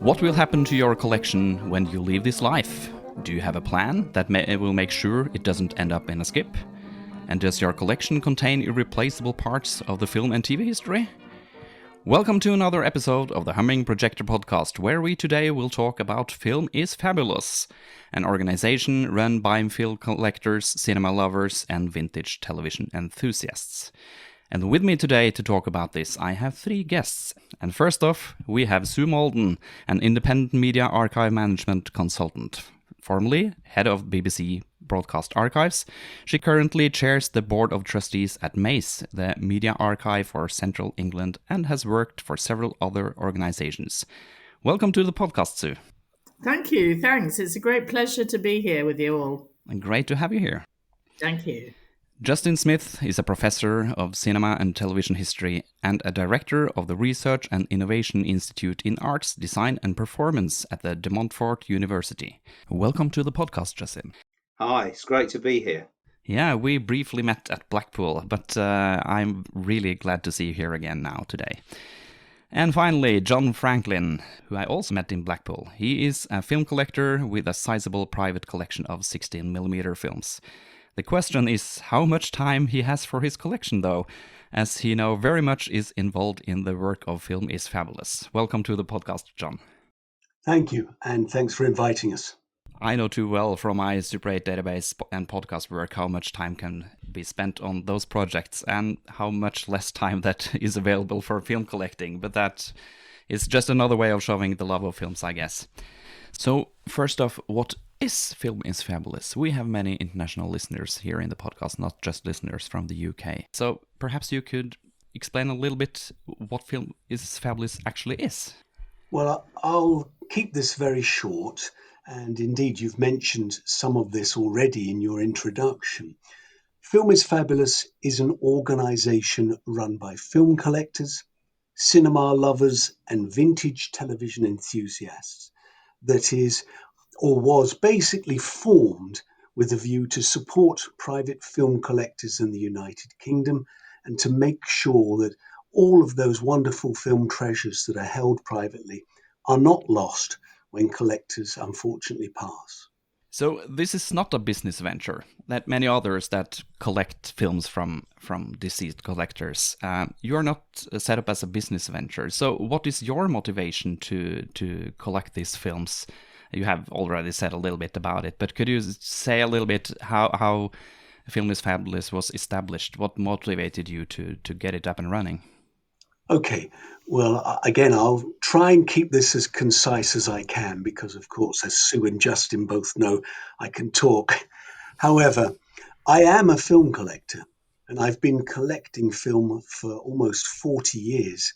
What will happen to your collection when you leave this life? Do you have a plan that will make sure it doesn't end up in a skip? And does your collection contain irreplaceable parts of the film and TV history? Welcome to another episode of the Humming Projector podcast, where we today will talk about Film is Fabulous, an organization run by film collectors, cinema lovers, and vintage television enthusiasts. And with me today to talk about this, I have three guests. And first off, we have Sue Malden, an independent media archive management consultant, formerly head of BBC Broadcast Archives. She currently chairs the board of trustees at MACE, the media archive for Central England, and has worked for several other organizations. Welcome to the podcast, Sue. Thank you. Thanks. It's a great pleasure to be here with you all. And great to have you here. Thank you. Justin Smith is a professor of cinema and television history and a director of the Research and Innovation Institute in Arts, Design and Performance at the Montfort University. Welcome to the podcast, Justin. Hi, it's great to be here. Yeah, we briefly met at Blackpool, but I'm really glad to see you here again now today. And finally, John Franklin, who I also met in Blackpool. He is a film collector with a sizable private collection of 16mm films. The question is how much time he has for his collection, though, as he now very much is involved in the work of Film is Fabulous. Welcome to the podcast, John. Thank you, and thanks for inviting us. I know too well from my Super 8 database and podcast work how much time can be spent on those projects and how much less time that is available for film collecting, but that is just another way of showing the love of films, I guess. So, first off, what is Film is Fabulous? We have many international listeners here in the podcast, not just listeners from the UK. So, perhaps you could explain a little bit what Film is Fabulous actually is. Well, I'll keep this very short. And indeed, you've mentioned some of this already in your introduction. Film is Fabulous is an organization run by film collectors, cinema lovers, and vintage television enthusiasts that is, or was basically formed with a view to support private film collectors in the United Kingdom and to make sure that all of those wonderful film treasures that are held privately are not lost when collectors unfortunately pass. So this is not a business venture that many others that collect films from deceased collectors. You are not set up as a business venture. So what is your motivation to collect these films? You have already said a little bit about it, but could you say a little bit how Film is Fabulous was established? What motivated you to get it up and running? Okay, well, again, I'll try and keep this as concise as I can because, of course, as Sue and Justin both know, I can talk. However, I am a film collector and I've been collecting film for almost 40 years.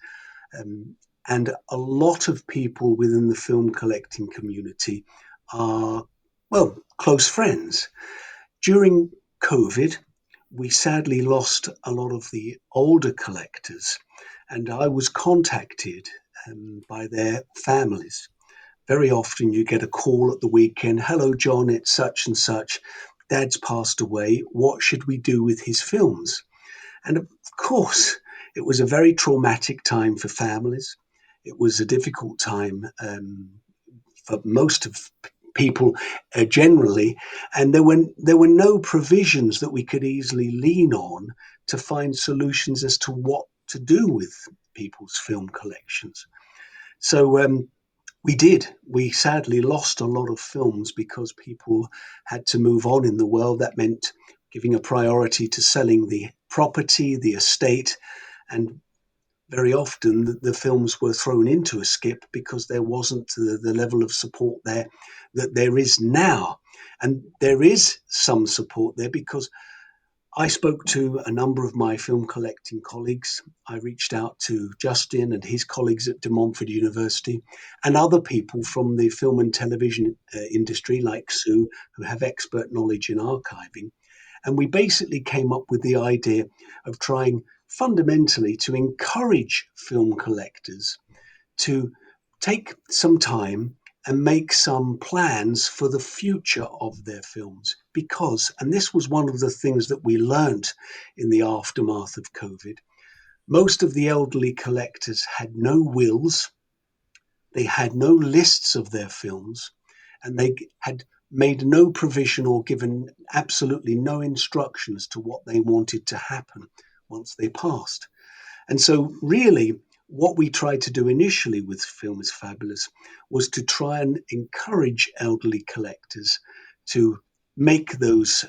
And a lot of people within the film collecting community are, well, close friends. During COVID, we sadly lost a lot of the older collectors. And I was contacted by their families. Very often you get a call at the weekend, hello John, it's such and such, Dad's passed away, what should we do with his films? And of course, it was a very traumatic time for families. It was a difficult time for most of people generally, and there were no provisions that we could easily lean on to find solutions as to what to do with people's film collections. So we sadly lost a lot of films because people had to move on in the world. That meant giving a priority to selling the property, the estate, and very often the films were thrown into a skip because there wasn't the level of support there that there is now. And there is some support there because I spoke to a number of my film collecting colleagues. I reached out to Justin and his colleagues at Montfort University and other people from the film and television industry like Sue, who have expert knowledge in archiving. And we basically came up with the idea of trying fundamentally to encourage film collectors to take some time and make some plans for the future of their films. Because, and this was one of the things that we learned in the aftermath of COVID, most of the elderly collectors had no wills. They had no lists of their films, and they had made no provision or given absolutely no instruction as to what they wanted to happen once they passed. And so, really, what we tried to do initially with Film is Fabulous was to try and encourage elderly collectors to make those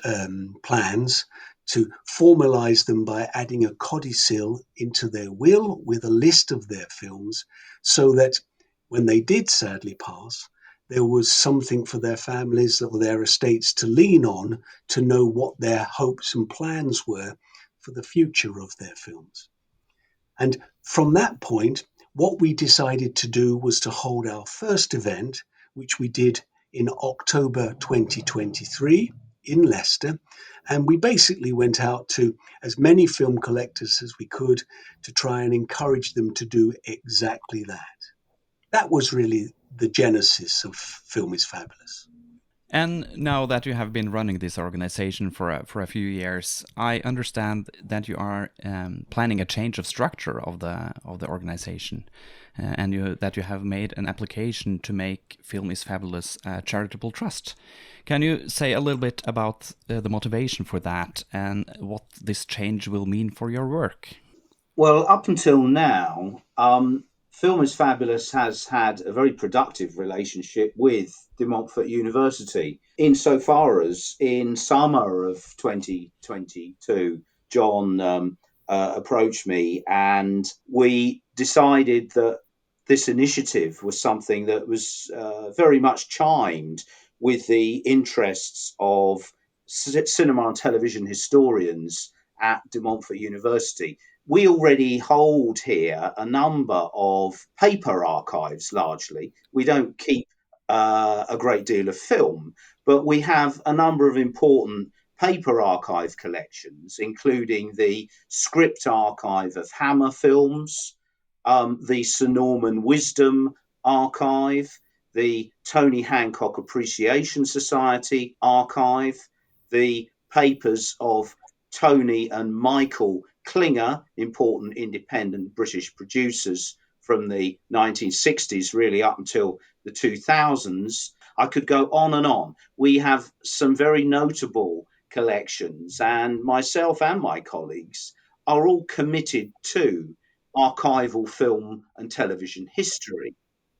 plans, to formalize them by adding a codicil into their will with a list of their films, so that when they did sadly pass, there was something for their families or their estates to lean on to know what their hopes and plans were for the future of their films. And from that point, what we decided to do was to hold our first event, which we did in October 2023 in Leicester. And we basically went out to as many film collectors as we could to try and encourage them to do exactly that. That was really the genesis of Film is Fabulous. And now that you have been running this organization for a few years, I understand that you are planning a change of structure of the organization, and that you have made an application to make Film is Fabulous a charitable trust. Can you say a little bit about the motivation for that and what this change will mean for your work? Well, up until now, Film is Fabulous has had a very productive relationship with De Montfort University, insofar as in summer of 2022, John approached me and we decided that this initiative was something that was very much chimed with the interests of cinema and television historians at De Montfort University. We already hold here a number of paper archives largely. We don't keep a great deal of film, but we have a number of important paper archive collections, including the script archive of Hammer films, the Sir Norman Wisdom archive, the Tony Hancock Appreciation Society archive, the papers of Tony and Michael Klinger, important independent British producers from the 1960s, really up until the 2000s. I could go on and on. We have some very notable collections, and myself and my colleagues are all committed to archival film and television history.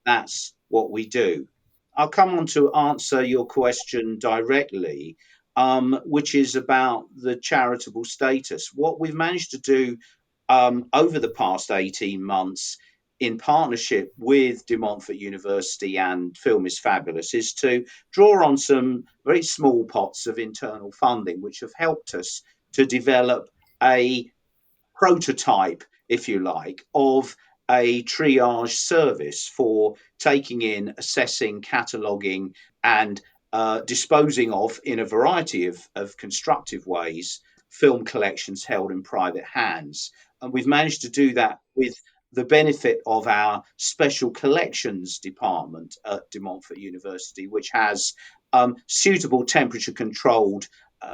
That's what we do. I'll come on to answer your question directly, which is about the charitable status. What we've managed to do over the past 18 months in partnership with De Montfort University and Film is Fabulous is to draw on some very small pots of internal funding, which have helped us to develop a prototype, if you like, of a triage service for taking in, assessing, cataloguing, and disposing of, in a variety of constructive ways, film collections held in private hands. And we've managed to do that with the benefit of our special collections department at De Montfort University, which has suitable temperature controlled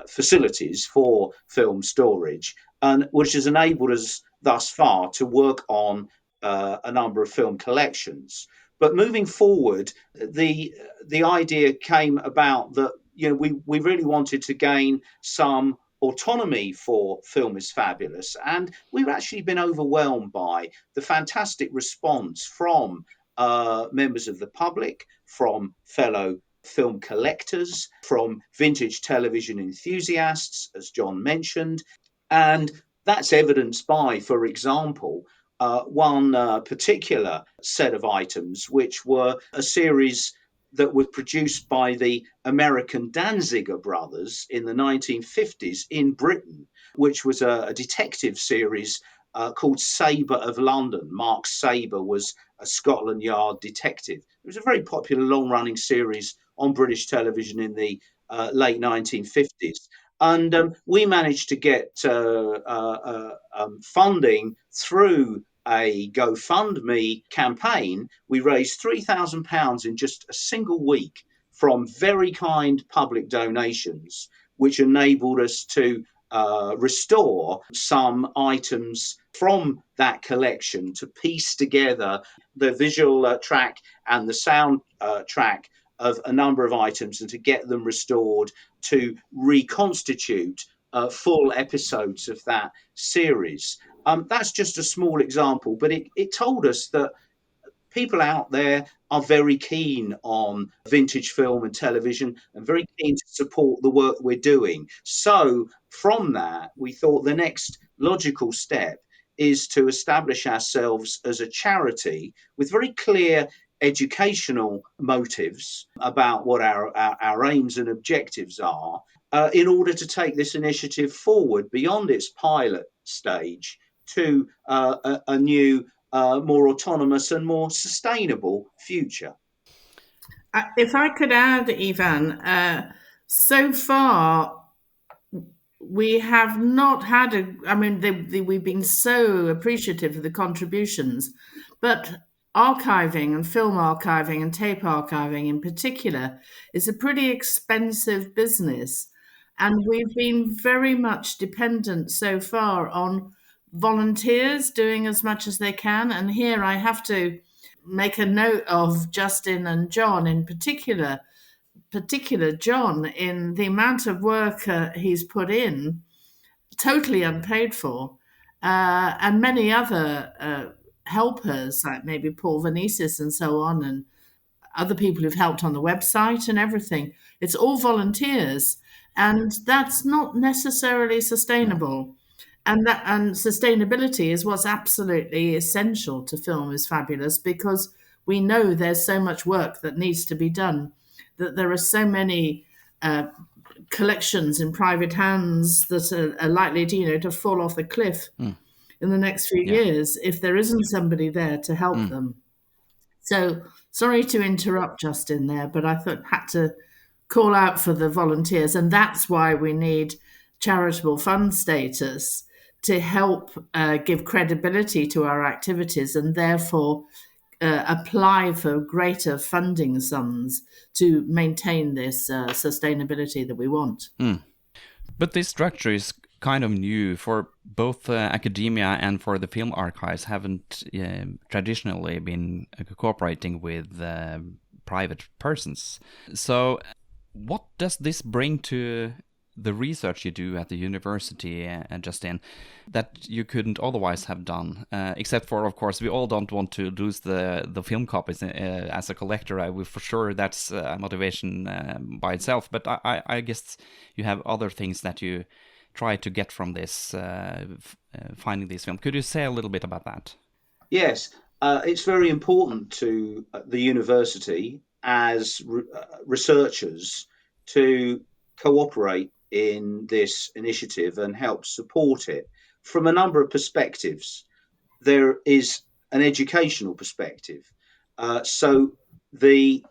facilities for film storage, and which has enabled us thus far to work on a number of film collections. But moving forward, the idea came about that we really wanted to gain some autonomy for Film is Fabulous, and we've actually been overwhelmed by the fantastic response from members of the public, from fellow film collectors, from vintage television enthusiasts, as John mentioned. And that's evidenced by, for example, one particular set of items, which were a series that were produced by the American Danziger brothers in the 1950s in Britain, which was a detective series called Sabre of London. Mark Sabre was a Scotland Yard detective. It was a very popular long-running series on British television in the late 1950s. And we managed to get funding through a GoFundMe campaign. We raised £3,000 in just a single week from very kind public donations, which enabled us to restore some items from that collection, to piece together the visual track and the sound track of a number of items, and to get them restored to reconstitute full episodes of that series. That's just a small example, but it told us that people out there are very keen on vintage film and television, and very keen to support the work we're doing. So from that, we thought the next logical step is to establish ourselves as a charity with very clear educational motives about what our aims and objectives are, in order to take this initiative forward beyond its pilot stage to a new, more autonomous and more sustainable future. If I could add, Ivan, so far we have not had we've been so appreciative of the contributions, but archiving and film archiving and tape archiving in particular is a pretty expensive business. And we've been very much dependent so far on volunteers doing as much as they can. And here I have to make a note of Justin and John in particular John, in the amount of work he's put in, totally unpaid for, and many other helpers, like maybe Paul Venices and so on, and other people who've helped on the website and everything. It's all volunteers, and that's not necessarily sustainable. And sustainability is what's absolutely essential to Film is Fabulous, because we know there's so much work that needs to be done, that there are so many collections in private hands that are likely to fall off a cliff in the next few years if there isn't somebody there to help them. So sorry to interrupt Justin there, but I had to call out for the volunteers, and that's why we need charitable fund status to help give credibility to our activities, and therefore apply for greater funding sums to maintain this sustainability that we want. But this structure is kind of new for both academia and for the film archives. Haven't traditionally been cooperating with private persons. So what does this bring to the research you do at the university, Justin, that you couldn't otherwise have done? Except for, of course, we all don't want to lose the film copies as a collector. For sure that's a motivation by itself. But I guess you have other things that you try to get from this, finding these films. Could you say a little bit about that? Yes, it's very important to the university as researchers to cooperate in this initiative and help support it from a number of perspectives. There is an educational perspective. So the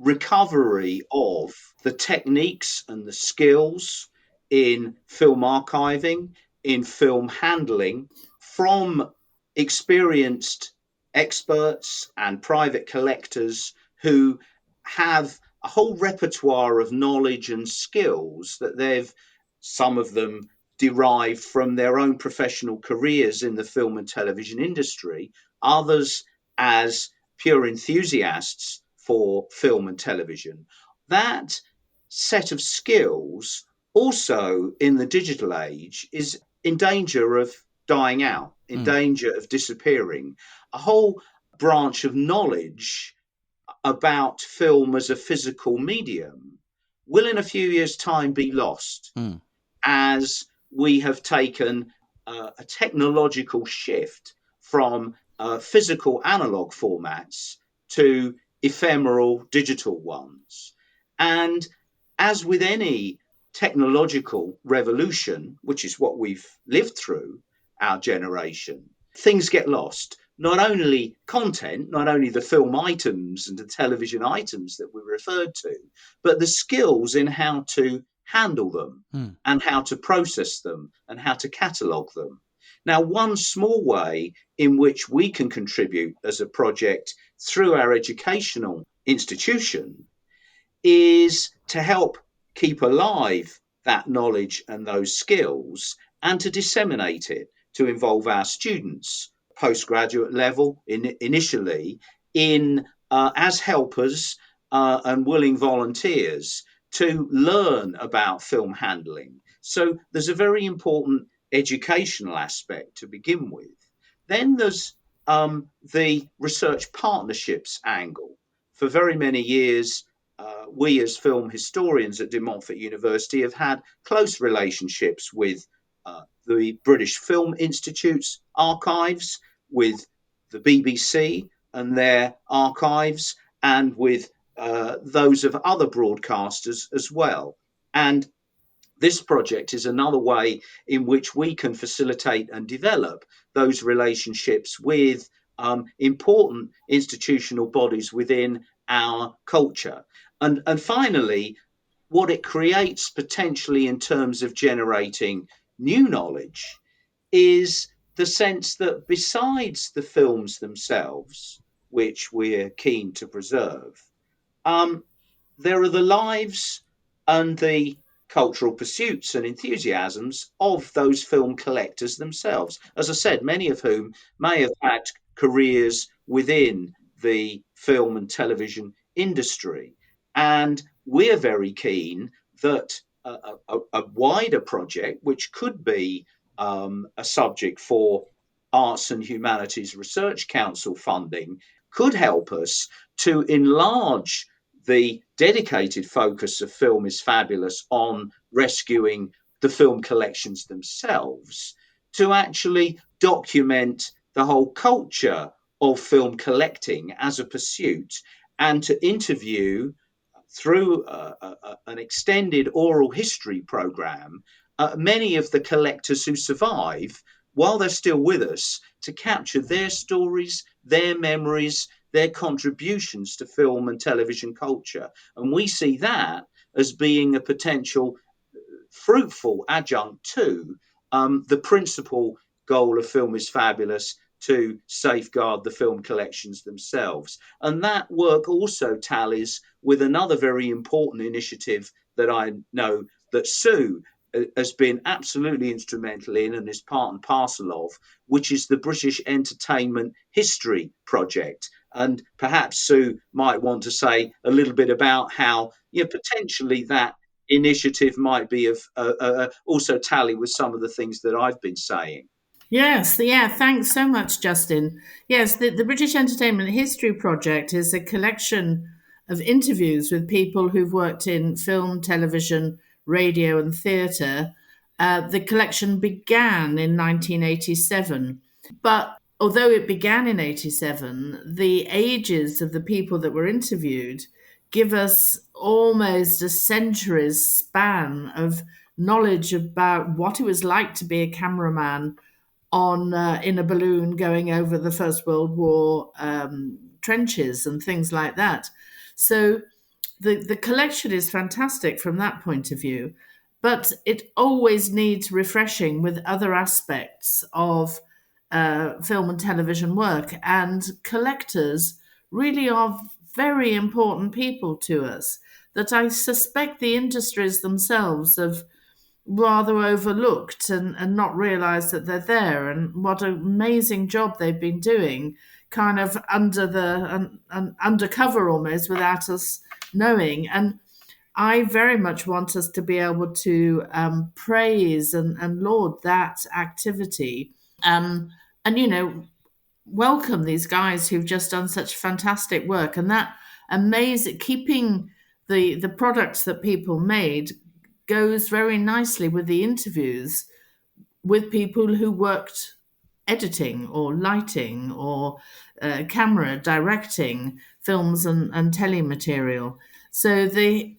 recovery of the techniques and the skills in film archiving, in film handling, from experienced experts and private collectors who have a whole repertoire of knowledge and skills that some of them derived from their own professional careers in the film and television industry, others as pure enthusiasts for film and television. That set of skills also in the digital age is in danger of dying out, in danger of disappearing. A whole branch of knowledge about film as a physical medium will in a few years' time be lost, as we have taken a technological shift from physical analog formats to ephemeral digital ones. And as with any technological revolution, which is what we've lived through, our generation, things get lost. Not only content, not only the film items and the television items that we referred to, but the skills in how to handle them and how to process them and how to catalogue them. Now, one small way in which we can contribute as a project through our educational institution is to help keep alive that knowledge and those skills and to disseminate it, to involve our students, postgraduate level initially, in as helpers and willing volunteers to learn about film handling. So there's a very important educational aspect to begin with. Then there's the research partnerships angle. For very many years, we as film historians at Montfort University have had close relationships with the British Film Institute's archives, with the BBC and their archives, and with those of other broadcasters as well. And this project is another way in which we can facilitate and develop those relationships with important institutional bodies within our culture. And finally, what it creates potentially in terms of generating new knowledge is the sense that besides the films themselves, which we're keen to preserve, um, there are the lives and the cultural pursuits and enthusiasms of those film collectors themselves. As I said, many of whom may have had careers within the film and television industry. And we're very keen that a wider project, which could be a subject for Arts and Humanities Research Council funding, could help us to enlarge the dedicated focus of Film is Fabulous on rescuing the film collections themselves, to actually document the whole culture of film collecting as a pursuit, and to interview through an extended oral history program many of the collectors who survive while they're still with us, to capture their stories, their memories, their contributions to film and television culture. And we see that as being a potential fruitful adjunct to the principal goal of Film is Fabulous, to safeguard the film collections themselves. And that work also tallies with another very important initiative that I know that Sue has been absolutely instrumental in and is part and parcel of, which is the British Entertainment History Project. And perhaps Sue might want to say a little bit about how, potentially that initiative might be of also tally with some of the things that I've been saying. Yes, yeah, thanks so much, Justin. Yes, the British Entertainment History Project is a collection of interviews with people who've worked in film, television, radio, and theatre. The collection began in 1987, but although it began in 87, the ages of the people that were interviewed give us almost a century's span of knowledge about what it was like to be a cameraman on in a balloon going over the First World War trenches and things like that. So the collection is fantastic from that point of view, but it always needs refreshing with other aspects of film and television work. And collectors really are very important people to us that I suspect the industries themselves have rather overlooked and not realized that they're there, and what an amazing job they've been doing kind of under the undercover almost without us knowing. And I very much want us to be able to praise and laud that activity, and welcome these guys who've just done such fantastic work, and that amazing keeping the products that people made goes very nicely with the interviews with people who worked editing or lighting or camera directing films and telematerial. So the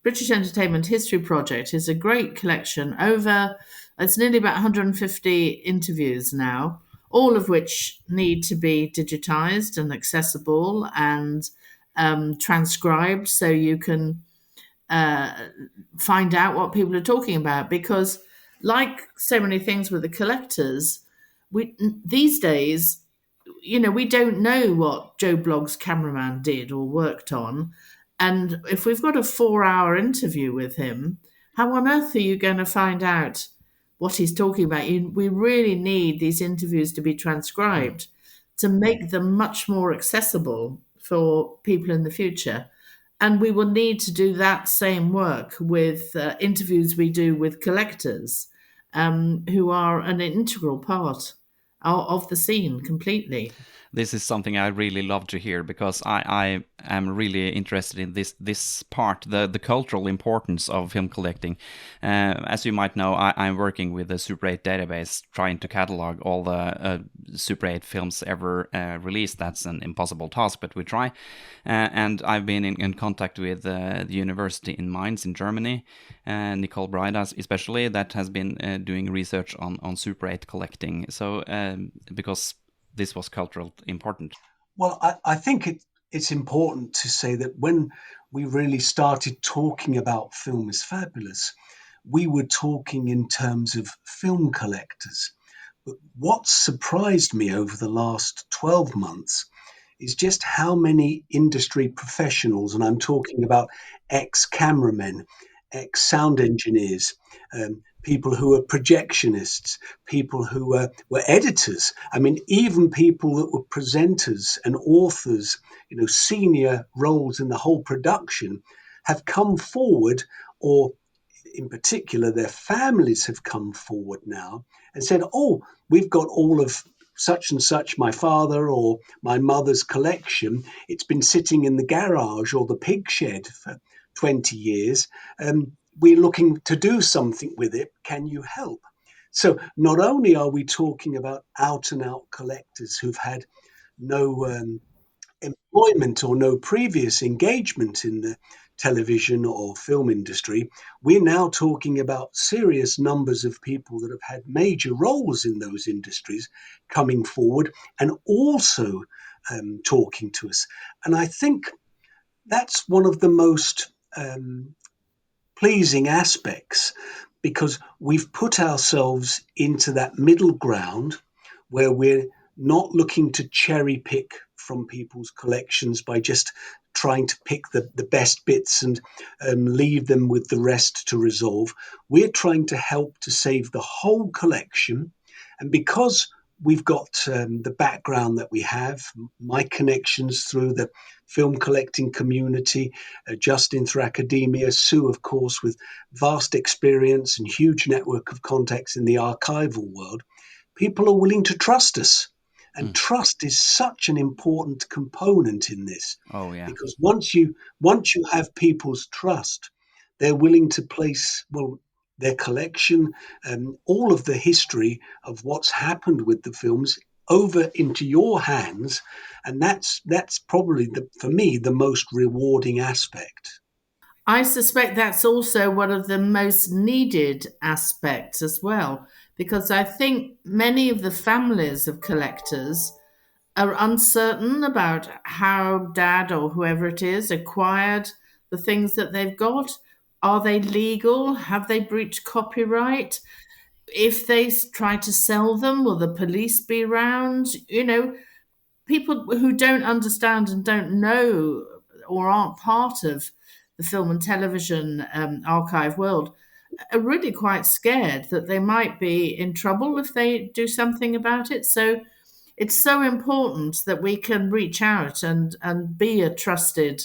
British Entertainment History Project is a great collection. It's nearly about 150 interviews now, all of which need to be digitized and accessible and transcribed so you can find out what people are talking about. Because, like so many things with the collectors, these days, we don't know what Joe Blogg's cameraman did or worked on. And if we've got a 4-hour interview with him, how on earth are you going to find out what he's talking about? We really need these interviews to be transcribed to make them much more accessible for people in the future. And we will need to do that same work with interviews we do with collectors who are an integral part of the scene completely. This is something I really love to hear, because I am really interested in this part, the cultural importance of film collecting. As you might know, I'm working with the Super 8 database, trying to catalog all the Super 8 films ever released. That's an impossible task, but we try. And I've been in contact with the university in Mainz in Germany, Nicole Breidas especially, that has been doing research on Super 8 collecting. So because this was cultural important. Well, I think it's important to say that when we really started talking about Film is Fabulous, we were talking in terms of film collectors. But what surprised me over the last 12 months is just how many industry professionals, and I'm talking about ex-cameramen, ex-sound engineers, people who were projectionists, people who were editors. I mean, even people that were presenters and authors, senior roles in the whole production, have come forward, or in particular, their families have come forward now and said, oh, we've got all of such and such, my father or my mother's collection. It's been sitting in the garage or the pig shed for 20 years. We're looking to do something with it. Can you help? So not only are we talking about out and out collectors who've had no employment or no previous engagement in the television or film industry, we're now talking about serious numbers of people that have had major roles in those industries coming forward and also talking to us. And I think that's one of the most pleasing aspects, because we've put ourselves into that middle ground where we're not looking to cherry pick from people's collections by just trying to pick the best bits and leave them with the rest to resolve. We're trying to help to save the whole collection. And because we've got the background that we have, my connections through the film collecting community, Justin through academia, Sue, of course, with vast experience and huge network of contacts in the archival world, people are willing to trust us. And trust is such an important component in this. Oh, yeah. Because once you have people's trust, they're willing to place, their collection and all of the history of what's happened with the films over into your hands. And that's probably, for me, the most rewarding aspect. I suspect that's also one of the most needed aspects as well, because I think many of the families of collectors are uncertain about how dad or whoever it is acquired the things that they've got. Are they legal? Have they breached copyright? If they try to sell them, will the police be around? People who don't understand and don't know or aren't part of the film and television archive world are really quite scared that they might be in trouble if they do something about it. So it's so important that we can reach out and be a trusted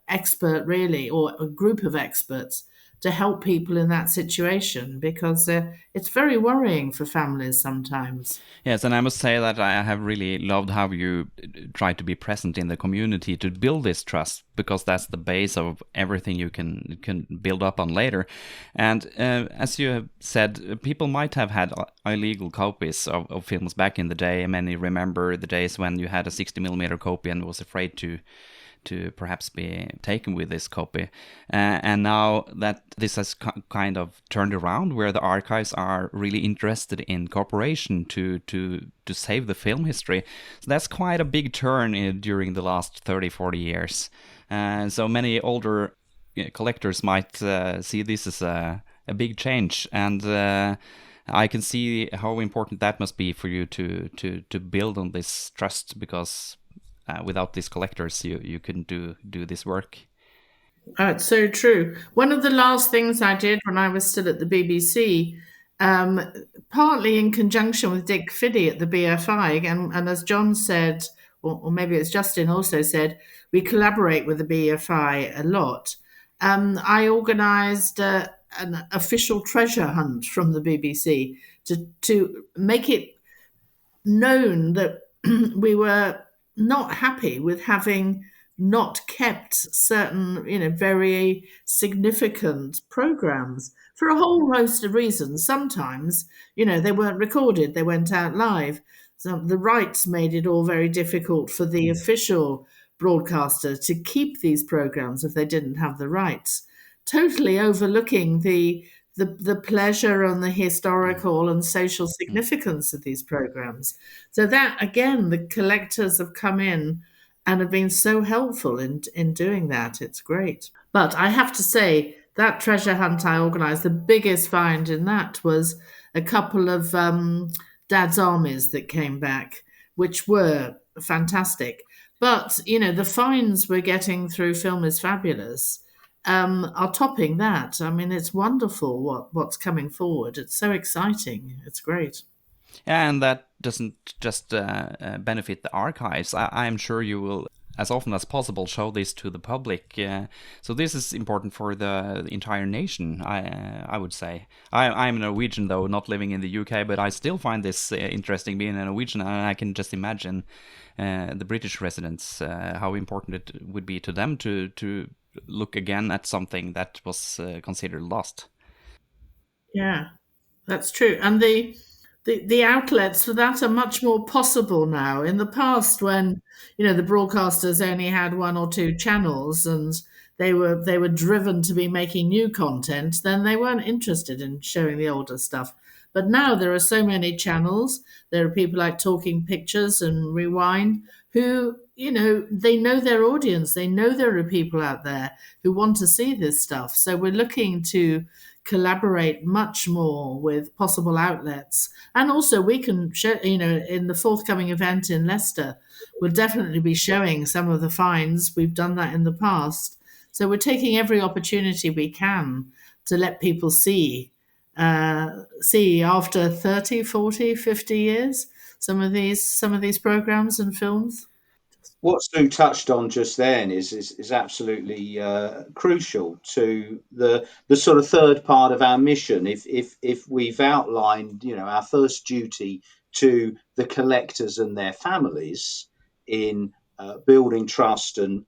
expert, really, or a group of experts to help people in that situation, because it's very worrying for families sometimes. Yes, and I must say that I have really loved how you try to be present in the community to build this trust, because that's the base of everything you can build up on later. And as you have said, people might have had illegal copies of films back in the day. Many remember the days when you had a 60mm copy and was afraid to perhaps be taken with this copy. And now that this has kind of turned around, where the archives are really interested in cooperation to save the film history. So that's quite a big turn during the last 30-40 years. So many older collectors might see this as a big change. And I can see how important that must be for you to build on this trust, because without these collectors, you couldn't do this work. Oh, it's so true. One of the last things I did when I was still at the BBC, um, partly in conjunction with Dick Fiddy at the BFI, and as John said, or maybe it's Justin also said, we collaborate with the BFI a lot. I organised an official treasure hunt from the BBC to make it known that we were not happy with having not kept certain, very significant programs for a whole host of reasons. Sometimes, they weren't recorded, they went out live. So the rights made it all very difficult for the official broadcaster to keep these programs if they didn't have the rights, totally overlooking the pleasure and the historical and social significance of these programs. So that again, the collectors have come in and have been so helpful in doing that. It's great. But I have to say that treasure hunt I organised, the biggest find in that was a couple of Dad's armies that came back, which were fantastic. But the finds we're getting through Film is Fabulous are topping that. I mean, it's wonderful what's coming forward. It's so exciting. It's great. Yeah, and that doesn't just benefit the archives. I'm sure you will, as often as possible, show this to the public. So this is important for the entire nation, I would say. I'm a Norwegian, though, not living in the UK, but I still find this interesting being a Norwegian, and I can just imagine the British residents, how important it would be to them to look again at something that was considered lost. Yeah, that's true. And the outlets for that are much more possible now. In the past, when the broadcasters only had one or two channels and they were driven to be making new content, then they weren't interested in showing the older stuff. But now there are so many channels. There are people like Talking Pictures and Rewind who, they know their audience. They know there are people out there who want to see this stuff. So we're looking to collaborate much more with possible outlets. And also we can show, in the forthcoming event in Leicester, we'll definitely be showing some of the finds. We've done that in the past. So we're taking every opportunity we can to let people see after 30, 40, 50 years some of these programs and films. What Sue touched on just then is absolutely crucial to the sort of third part of our mission. If we've outlined, our first duty to the collectors and their families in building trust and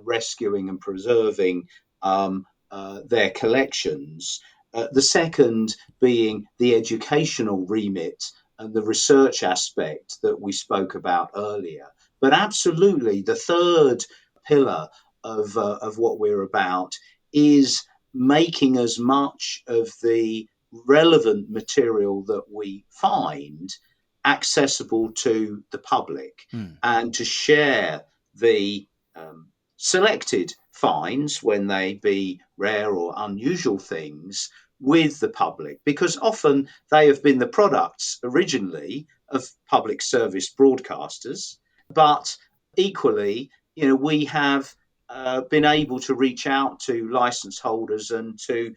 rescuing and preserving their collections, the second being the educational remit and the research aspect that we spoke about earlier. But absolutely, the third pillar of what we're about is making as much of the relevant material that we find accessible to the public and to share the selected finds, when they be rare or unusual things, with the public, because often they have been the products originally of public service broadcasters. But equally, we have been able to reach out to license holders and to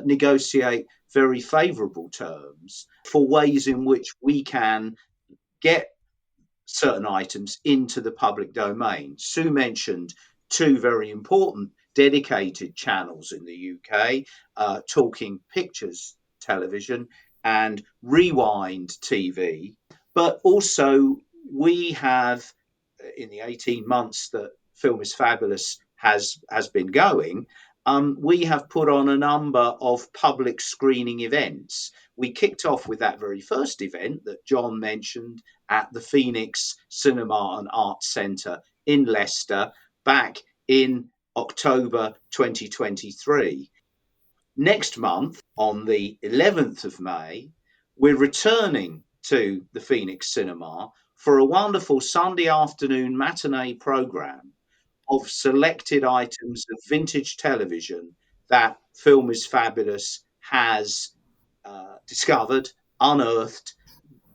negotiate very favourable terms for ways in which we can get certain items into the public domain. Sue mentioned two very important dedicated channels in the UK, Talking Pictures Television and Rewind TV. But also, we have, in the 18 months that Film is Fabulous has been going, we have put on a number of public screening events. We kicked off with that very first event that John mentioned at the Phoenix Cinema and Arts Centre in Leicester back in October 2023. Next month, on the 11th of May, we're returning to the Phoenix Cinema for a wonderful Sunday afternoon matinee programme of selected items of vintage television that Film is Fabulous has discovered, unearthed,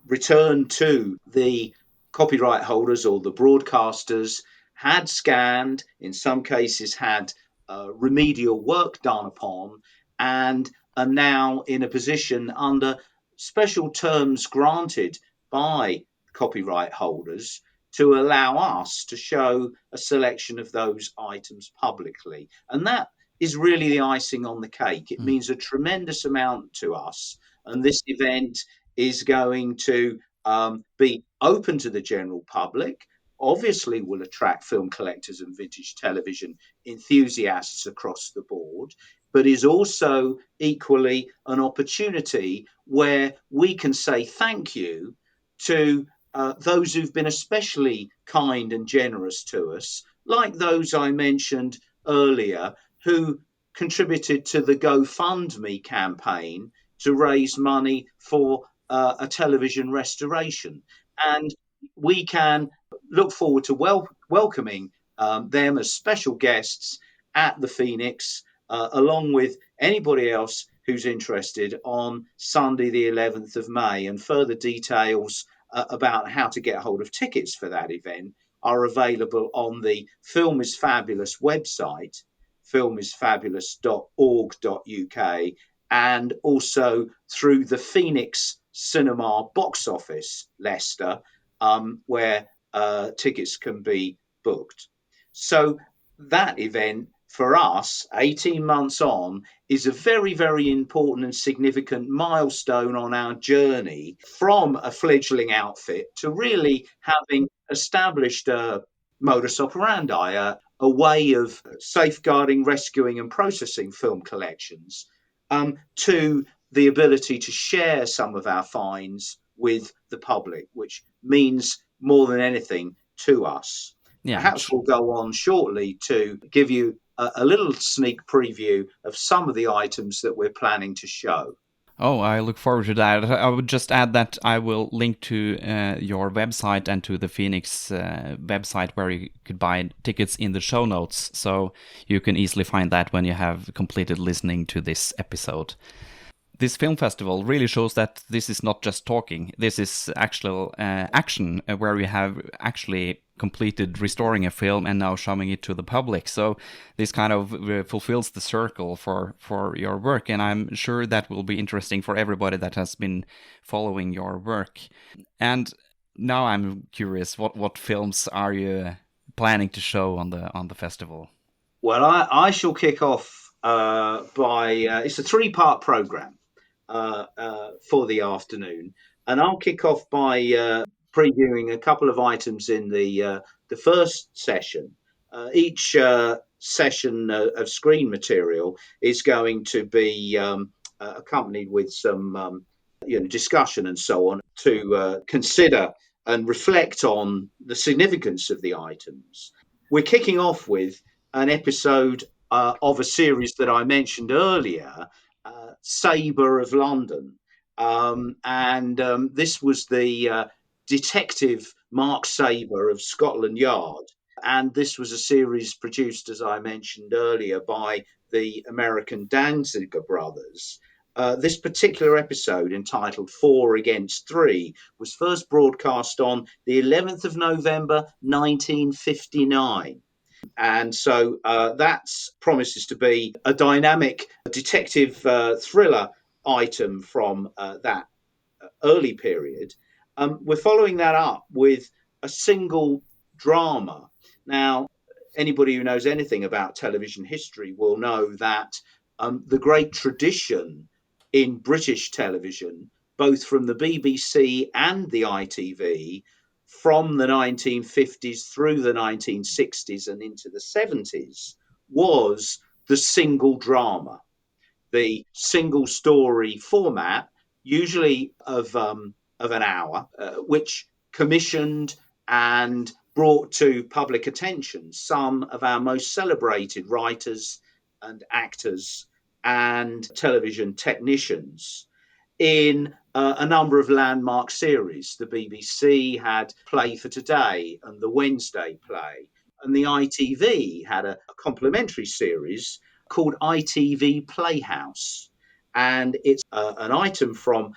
returned to the copyright holders or the broadcasters, had scanned, in some cases had remedial work done upon, and are now in a position under special terms granted by copyright holders to allow us to show a selection of those items publicly. And that is really the icing on the cake. It means a tremendous amount to us. And this event is going to be open to the general public. Obviously, will attract film collectors and vintage television enthusiasts across the board, but is also equally an opportunity where we can say thank you to those who've been especially kind and generous to us, like those I mentioned earlier, who contributed to the GoFundMe campaign to raise money for a television restoration. And we can look forward to welcoming them as special guests at the Phoenix, along with anybody else who's interested, on Sunday, the 11th of May. And further details about how to get hold of tickets for that event are available on the Film is Fabulous website, filmisfabulous.org.uk, and also through the Phoenix Cinema box office, Leicester, where tickets can be booked. So that event for us, 18 months on, is a very, very important and significant milestone on our journey from a fledgling outfit to really having established a modus operandi, a way of safeguarding, rescuing and processing film collections, to the ability to share some of our finds with the public, which means more than anything to us. Yeah. Perhaps we'll go on shortly to give you a little sneak preview of some of the items that we're planning to show. Oh, I look forward to that. I would just add that I will link to your website and to the Phoenix website where you could buy tickets in the show notes, so you can easily find that when you have completed listening to this episode. This film festival really shows that this is not just talking. This is actual action, where we have actually completed restoring a film and now showing it to the public. So this kind of fulfills the circle for your work, and I'm sure that will be interesting for everybody that has been following your work. And now I'm curious, what films are you planning to show on the festival? Well, I shall kick off by it's a 3-part program for the afternoon, and I'll kick off by previewing a couple of items in the first session. Each session of screen material is going to be accompanied with some discussion and so on to consider and reflect on the significance of the items. We're kicking off with an episode of a series that I mentioned earlier, Sabre of London. This was the detective Mark Sabre of Scotland Yard. And this was a series produced, as I mentioned earlier, by the American Danziger brothers. This particular episode, entitled 4 Against 3, was first broadcast on the 11th of November, 1959. And so that promises to be a dynamic detective thriller item from that early period. We're following that up with a single drama. Now, anybody who knows anything about television history will know that the great tradition in British television, both from the BBC and the ITV, from the 1950s through the 1960s and into the 70s, was the single drama, the single story format, usually of an hour, which commissioned and brought to public attention some of our most celebrated writers and actors and television technicians in a number of landmark series. The BBC had Play for Today and the Wednesday Play, and the ITV had a complementary series called ITV Playhouse. And it's an item from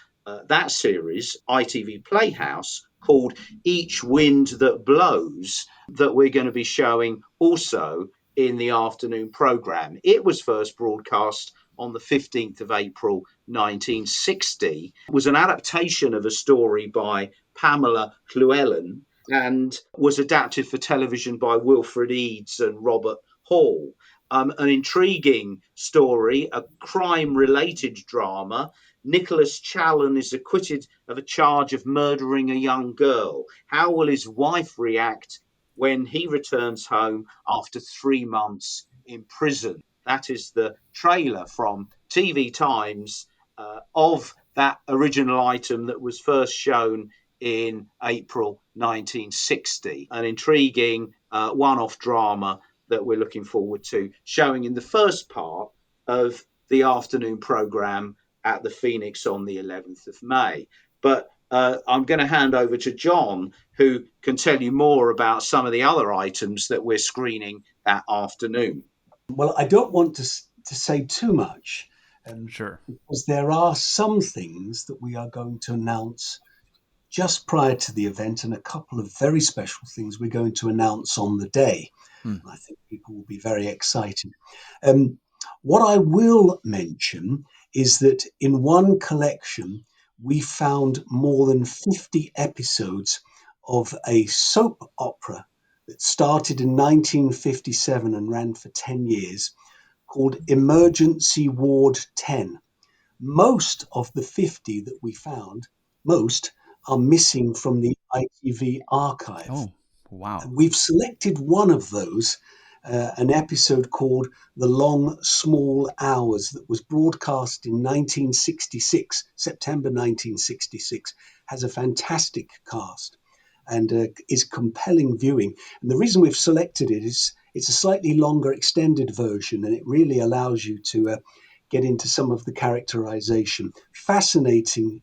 that series, ITV Playhouse, called Each Wind That Blows, that we're going to be showing also in the afternoon programme. It was first broadcast on the 15th of April 1960. It was an adaptation of a story by Pamela Llewellyn and was adapted for television by Wilfred Eads and Robert Hall. An intriguing story, a crime-related drama. Nicholas Challen is acquitted of a charge of murdering a young girl. How will his wife react when he returns home after 3 months in prison? That is the trailer from TV Times of that original item that was first shown in April 1960. An intriguing one-off drama that we're looking forward to showing in the first part of the afternoon programme at the Phoenix on the 11th of May. But I'm going to hand over to John, who can tell you more about some of the other items that we're screening that afternoon. Well, I don't want to say too much, Sure. because there are some things that we are going to announce just prior to the event, and a couple of very special things we're going to announce on the day. I think people will be very excited. What I will mention is that in one collection, we found more than 50 episodes of a soap opera that started in 1957 and ran for 10 years called Emergency Ward 10. Most of the 50 that we found, most are missing from the ITV archive. Oh, wow. We've selected one of those, an episode called The Long Small Hours, that was broadcast in 1966, September 1966, has a fantastic cast and is compelling viewing. And the reason we've selected it is it's a slightly longer extended version, and it really allows you to get into some of the characterization. Fascinating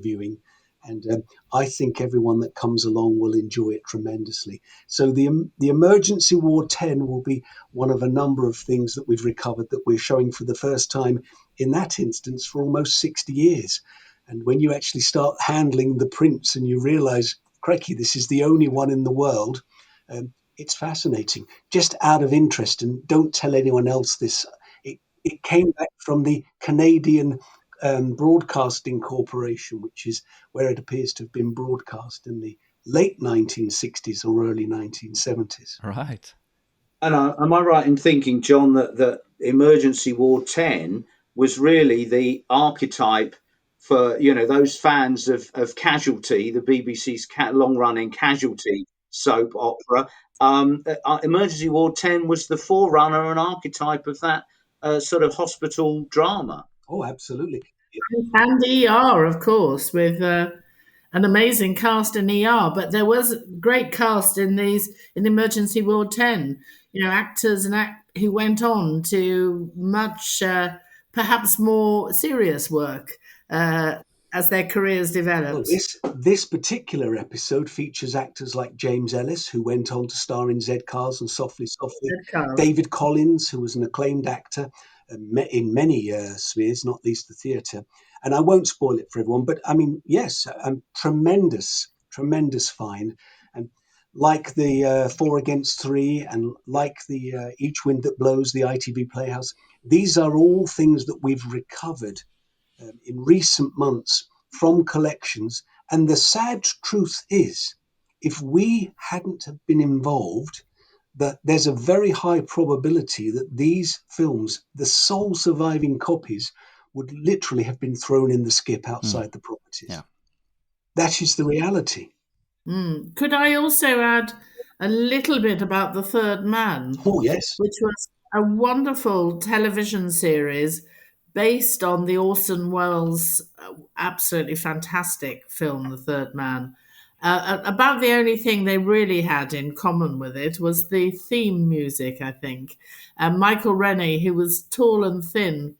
viewing. And I think everyone that comes along will enjoy it tremendously. So the Emergency Ward 10 will be one of a number of things that we've recovered that we're showing for the first time in that instance for almost 60 years. And when you actually start handling the prints and you realize, crikey, this is the only one in the world, it's fascinating. Just out of interest, and don't tell anyone else this, it came back from the Canadian Broadcasting Corporation, which is where it appears to have been broadcast in the late 1960s or early 1970s. Right. And am I right in thinking, John, that Emergency Ward 10 was really the archetype for, those fans of Casualty, the BBC's long-running Casualty soap opera? Emergency Ward 10 was the forerunner and archetype of that sort of hospital drama. Oh, absolutely. And ER, of course, with an amazing cast in ER. But there was a great cast in Emergency Ward 10. Actors who went on to much, perhaps more serious work as their careers developed. Well, this particular episode features actors like James Ellis, who went on to star in Z Cars and Softly Softly. David Collins, who was an acclaimed actor in many spheres, not least the theatre. And I won't spoil it for everyone, but I mean, yes, tremendous find. And like the 4 Against 3 and like the Each Wind That Blows, the ITV Playhouse, these are all things that we've recovered in recent months from collections. And the sad truth is, if we hadn't have been involved, that there's a very high probability that these films, the sole surviving copies, would literally have been thrown in the skip outside the properties. Yeah. That is the reality. Could I also add a little bit about The Third Man? Oh, yes. Which was a wonderful television series based on the Orson Welles absolutely fantastic film, The Third Man. About the only thing they really had in common with it was the theme music, I think. Michael Rennie, who was tall and thin,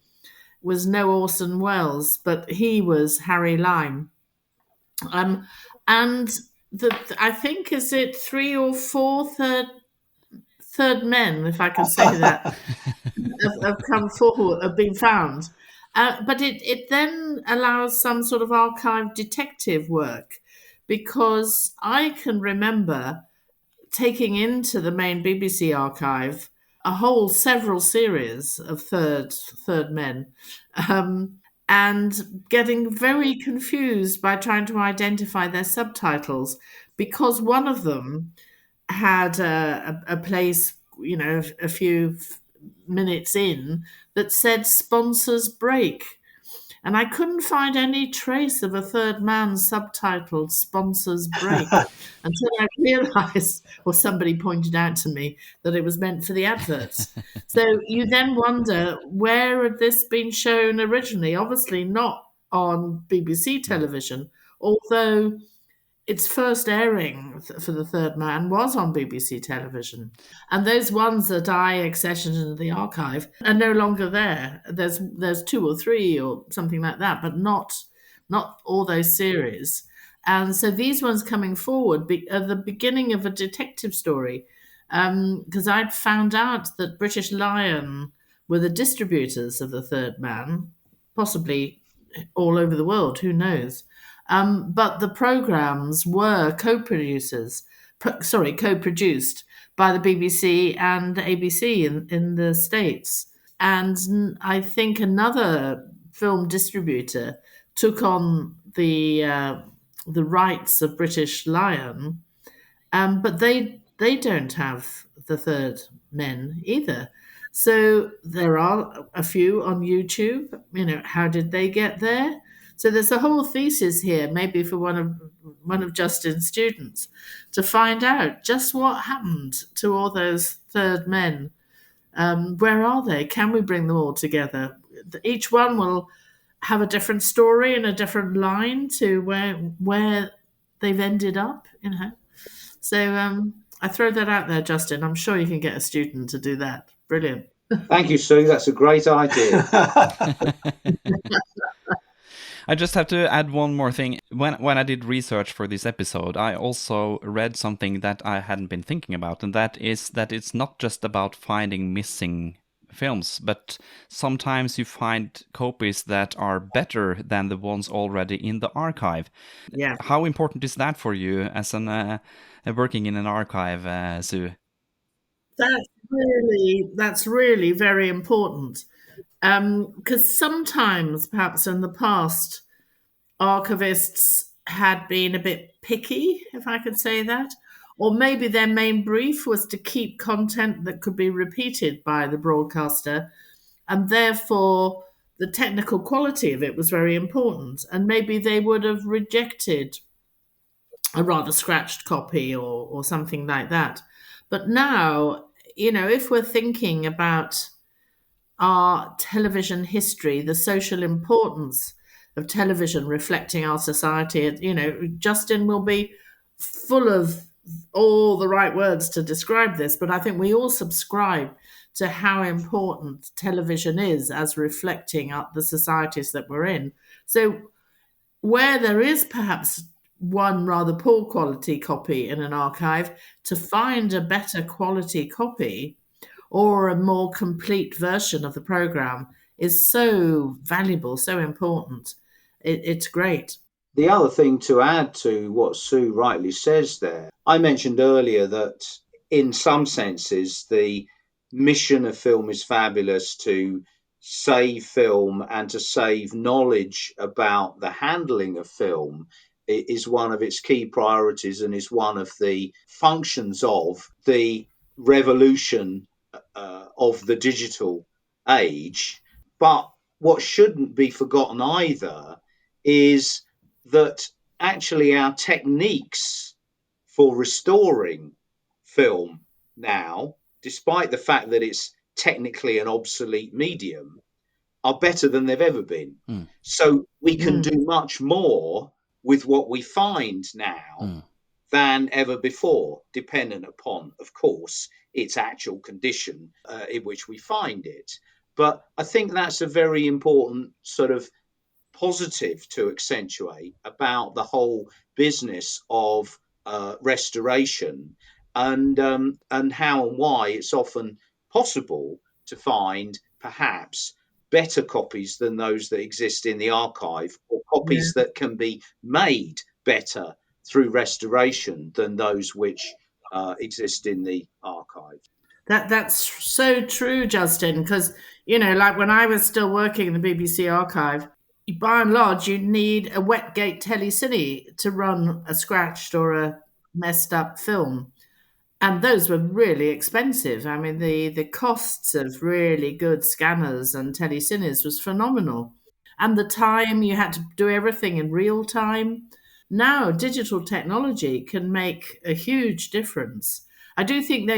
was no Orson Welles, but he was Harry Lime. And I think, is it 3 or 4 third men, if I can say that, have come forward, have been found. But it then allows some sort of archive detective work, because I can remember taking into the main BBC archive several series of third men, and getting very confused by trying to identify their subtitles, because one of them had a place, a few minutes in, that said "sponsors break." And I couldn't find any trace of a third man subtitled "Sponsors Break" until I realised, or somebody pointed out to me, that it was meant for the adverts. So you then wonder, where had this been shown originally? Obviously not on BBC television, although its first airing for the third man was on BBC television. And those ones that I accessioned into the archive are no longer there. There's 2 or 3 or something like that, but not all those series. And so these ones coming forward are the beginning of a detective story, because I'd found out that British Lion were the distributors of the third man, possibly all over the world, who knows. But the programs were co-produced by the BBC and ABC in the States. And I think another film distributor took on the rights of British Lion, but they don't have the third men either. So there are a few on YouTube. How did they get there? So there's a whole thesis here, maybe for one of Justin's students, to find out just what happened to all those third men. Where are they? Can we bring them all together? Each one will have a different story and a different line to where they've ended up. So I throw that out there, Justin. I'm sure you can get a student to do that. Brilliant. Thank you, Sue. That's a great idea. I just have to add one more thing. When I did research for this episode, I also read something that I hadn't been thinking about, and that is that it's not just about finding missing films, but sometimes you find copies that are better than the ones already in the archive. Yeah. How important is that for you as an working in an archive, Sue? That's really very important. Because sometimes, perhaps in the past, archivists had been a bit picky, if I could say that, or maybe their main brief was to keep content that could be repeated by the broadcaster, and therefore the technical quality of it was very important, and maybe they would have rejected a rather scratched copy or something like that. But now, if we're thinking about our television history, the social importance of television reflecting our society, Justin will be full of all the right words to describe this, but I think we all subscribe to how important television is as reflecting the societies that we're in. So where there is perhaps one rather poor quality copy in an archive, to find a better quality copy or a more complete version of the program is so valuable, so important. It's great. The other thing to add to what Sue rightly says there, I mentioned earlier that in some senses the mission of Film is Fabulous to save film and to save knowledge about the handling of film is one of its key priorities and is one of the functions of the revolution of the digital age. But what shouldn't be forgotten either is that actually our techniques for restoring film now, despite the fact that it's technically an obsolete medium, are better than they've ever been. So we can do much more with what we find now than ever before, dependent upon, of course, its actual condition in which we find it. But I think that's a very important sort of positive to accentuate about the whole business of restoration and how and why it's often possible to find perhaps better copies than those that exist in the archive, or copies that can be made better through restoration than those which exist in the archive. That's so true, Justin, because, like when I was still working in the BBC archive, by and large, you need a wetgate telecine to run a scratched or a messed up film. And those were really expensive. I mean, the costs of really good scanners and telecines was phenomenal. And the time you had to do everything in real time. Now, digital technology can make a huge difference. I do think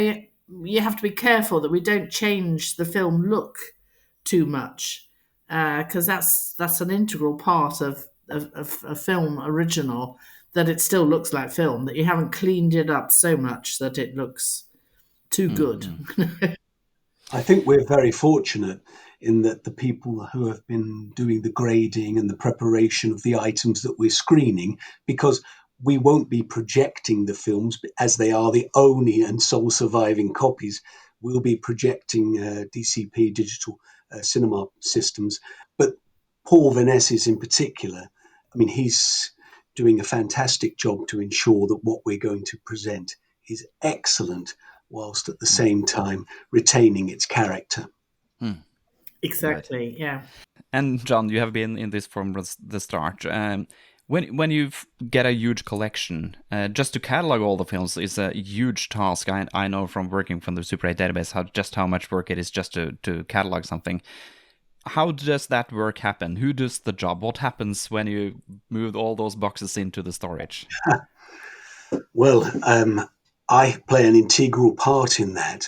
you have to be careful that we don't change the film look too much, because that's an integral part of a film original, that it still looks like film, that you haven't cleaned it up so much that it looks too good. I think we're very fortunate in that the people who have been doing the grading and the preparation of the items that we're screening, because we won't be projecting the films as they are the only and sole surviving copies. We'll be projecting DCP digital cinema systems. But Paul Venesis in particular, I mean, he's doing a fantastic job to ensure that what we're going to present is excellent, whilst at the same time retaining its character. Exactly, Right. yeah. And John, you have been in this from the start. When you get a huge collection, just to catalog all the films is a huge task. I know from working from the Super 8 database how much work it is just to catalog something. How does that work happen? Who does the job? What happens when you move all those boxes into the storage? Well, I play an integral part in that.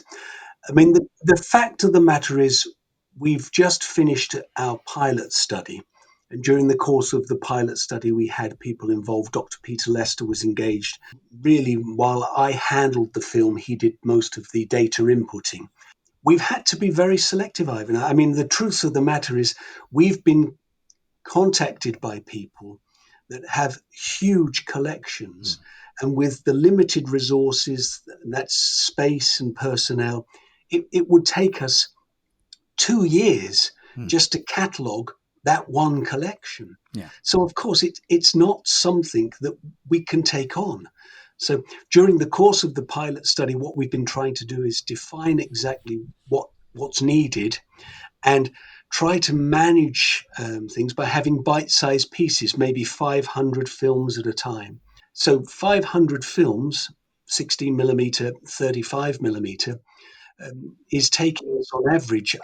I mean, the fact of the matter is, we've just finished our pilot study. And during the course of the pilot study, we had people involved. Dr. Peter Lester was engaged. Really, while I handled the film, he did most of the data inputting. We've had to be very selective, Ivan. I mean, the truth of the matter is, we've been contacted by people that have huge collections. And with the limited resources, that's space and personnel, it would take us 2 years just to catalogue that one collection. Yeah. So, of course, it's not something that we can take on. So during the course of the pilot study, what we've been trying to do is define exactly what's needed and try to manage things by having bite-sized pieces, maybe 500 films at a time. So 500 films, 16 millimeter, 35 millimeter, is taking us on average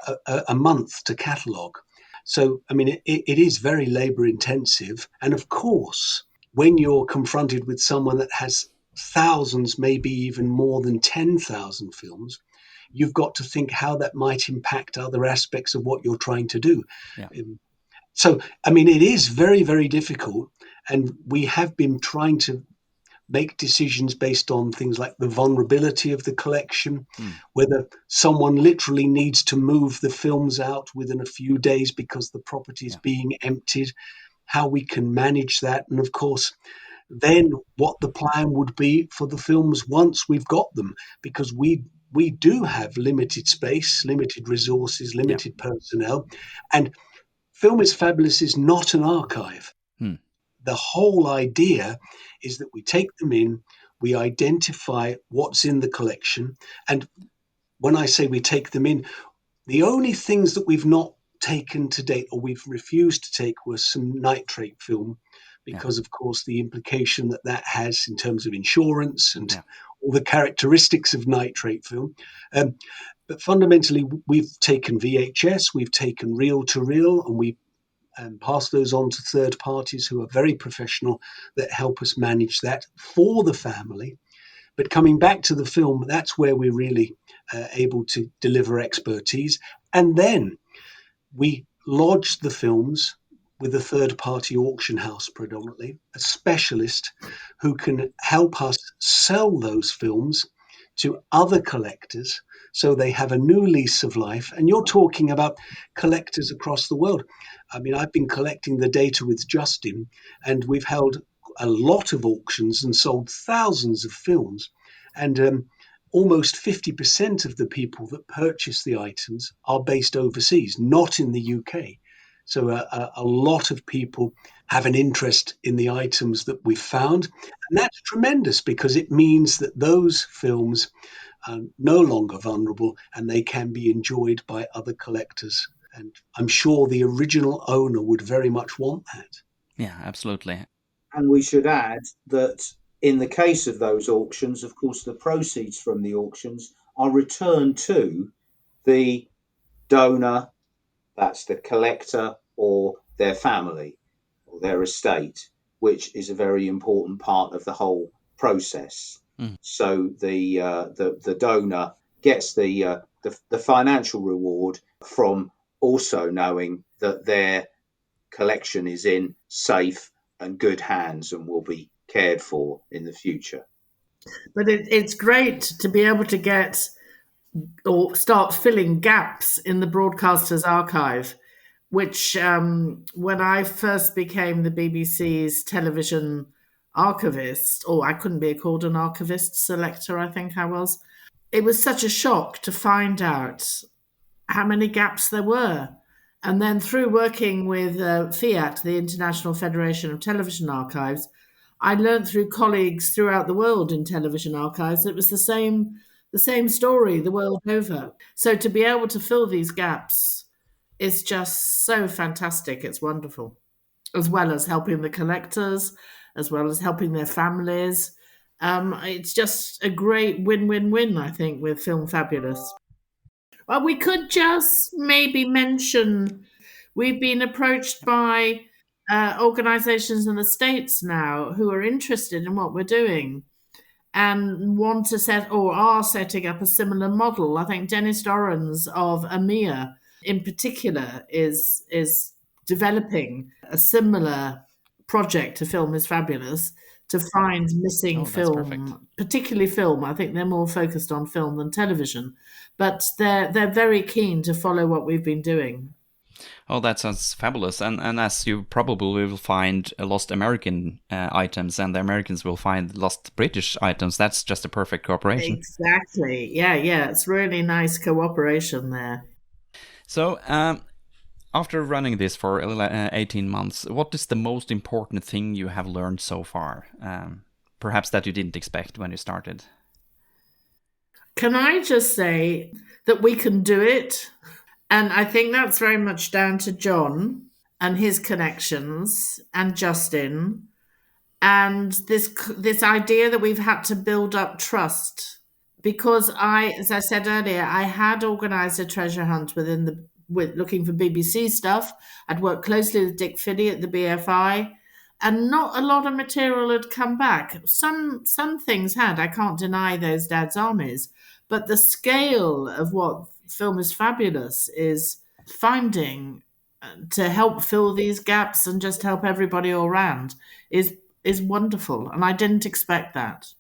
a month to catalogue. So, I mean, it is very labour intensive. And of course, when you're confronted with someone that has thousands, maybe even more than 10,000 films, you've got to think how that might impact other aspects of what you're trying to do. Yeah. So, I mean, it is very, very difficult. And we have been trying to make decisions based on things like the vulnerability of the collection, whether someone literally needs to move the films out within a few days because the property is being emptied, how we can manage that. And of course, then what the plan would be for the films once we've got them, because we do have limited space, limited resources, limited personnel. And Film is Fabulous is not an archive. The whole idea is that we take them in, we identify what's in the collection. And when I say we take them in, the only things that we've not taken to date or we've refused to take was some nitrate film, because of course the implication that has in terms of insurance and all the characteristics of nitrate film. But fundamentally, we've taken VHS, we've taken reel-to-reel, and we pass those on to third parties who are very professional that help us manage that for the family. But coming back to the film, that's where we're really able to deliver expertise. And then we lodge the films with a third-party auction house, predominantly, a specialist who can help us sell those films to other collectors so they have a new lease of life. And you're talking about collectors across the world. I mean, I've been collecting the data with Justin, and we've held a lot of auctions and sold thousands of films. And almost 50% of the people that purchase the items are based overseas, not in the UK. So a lot of people have an interest in the items that we've found. And that's tremendous because it means that those films are no longer vulnerable and they can be enjoyed by other collectors. And I'm sure the original owner would very much want that. Yeah, absolutely. And we should add that in the case of those auctions, of course, the proceeds from the auctions are returned to the donor, that's the collector or their family or their estate, which is a very important part of the whole process. Mm. So the donor gets the financial reward from also knowing that their collection is in safe and good hands and will be cared for in the future. But it's great to be able to get or start filling gaps in the broadcaster's archive, which when I first became the BBC's television archivist, or I couldn't be called an archivist, selector, I think I was, it was such a shock to find out how many gaps there were. And then through working with FIAT, the International Federation of Television Archives, I learned through colleagues throughout the world in television archives that it was the same story the world over. So to be able to fill these gaps is just so fantastic. It's wonderful, as well as helping the collectors, as well as helping their families. It's just a great win-win-win, I think, with Film Fabulous. Well, we could just maybe mention we've been approached by organizations in the States now who are interested in what we're doing and want to set or are setting up a similar model. I think Dennis Dorrans of EMEA in particular is developing a similar project to Film is Fabulous to find missing Oh, that's film, perfect. particularly film. I think they're more focused on film than television, but they're very keen to follow what we've been doing. Oh, that sounds fabulous. And as you probably will find lost American items, and the Americans will find lost British items, that's just a perfect cooperation. Exactly. Yeah. It's really nice cooperation there. So, after running this for 18 months, what is the most important thing you have learned so far? Perhaps that you didn't expect when you started. Can I just say that we can do it? And I think that's very much down to John and his connections and Justin and this idea that we've had to build up trust. Because as I said earlier, I had organised a treasure hunt with looking for BBC stuff. I'd worked closely with Dick Fiddy at the BFI, and not a lot of material had come back. Some things had. I can't deny those Dad's Armies, but the scale of what Film is Fabulous is finding to help fill these gaps and just help everybody all round is wonderful, and I didn't expect that.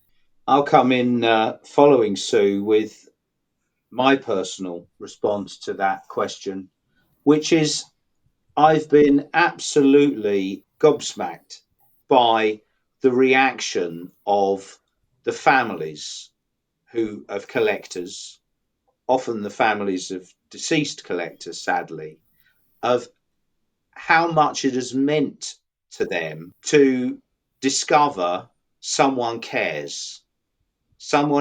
I'll come in following Sue with my personal response to that question, which is I've been absolutely gobsmacked by the reaction of the families of collectors, often the families of deceased collectors, sadly, of how much it has meant to them to discover someone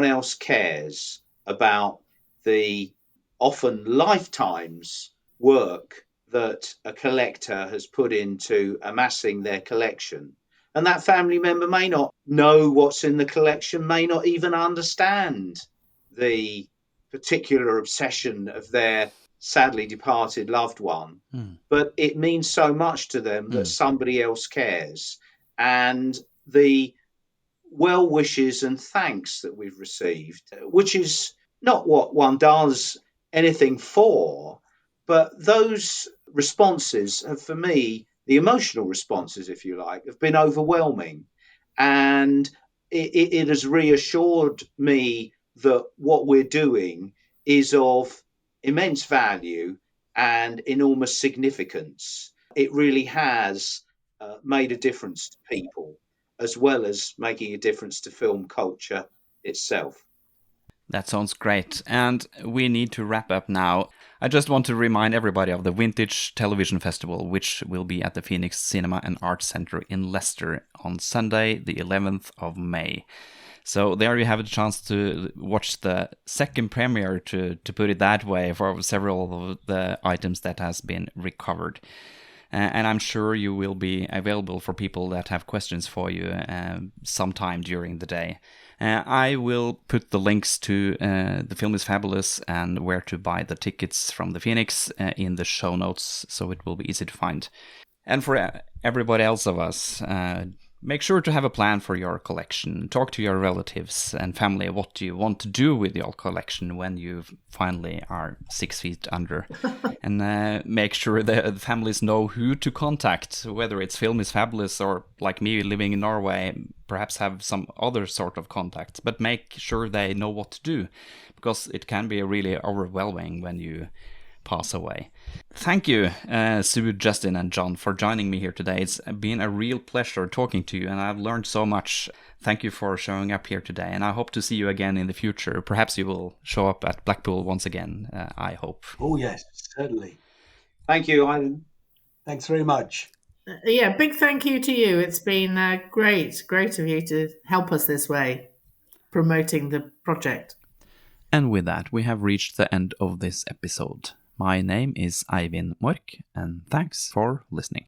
else cares about the often lifetimes work that a collector has put into amassing their collection. And that family member may not know what's in the collection, may not even understand the particular obsession of their sadly departed loved one. But it means so much to them that somebody else cares. And the well wishes and thanks that we've received, which is not what one does anything for, but those responses have, for me, the emotional responses, if you like, have been overwhelming. And it has reassured me that what we're doing is of immense value and enormous significance. It really has made a difference to people, as well as making a difference to film culture itself. That sounds great. And we need to wrap up now. I just want to remind everybody of the Vintage Television Festival, which will be at the Phoenix Cinema and Arts Center in Leicester on Sunday, the 11th of May. So there you have a chance to watch the second premiere, to put it that way, for several of the items that has been recovered. And I'm sure you will be available for people that have questions for you sometime during the day. I will put the links to The Film is Fabulous and where to buy the tickets from the Phoenix in the show notes, so it will be easy to find. And for everybody else of us, make sure to have a plan for your collection. Talk to your relatives and family what you want to do with your collection when you finally are 6 feet under. And make sure the families know who to contact, whether it's Film is Fabulous or, like me, living in Norway, perhaps have some other sort of contacts. But make sure they know what to do, because it can be really overwhelming when you pass away. Thank you, Sue, Justin, and John, for joining me here today. It's been a real pleasure talking to you, and I've learned so much. Thank you for showing up here today, and I hope to see you again in the future. Perhaps you will show up at Blackpool once again, I hope. Oh, yes, certainly. Thank you, Ivan. Thanks very much. Yeah, big thank you to you. It's been great of you to help us this way, promoting the project. And with that, we have reached the end of this episode. My name is Eivind Mork, and thanks for listening.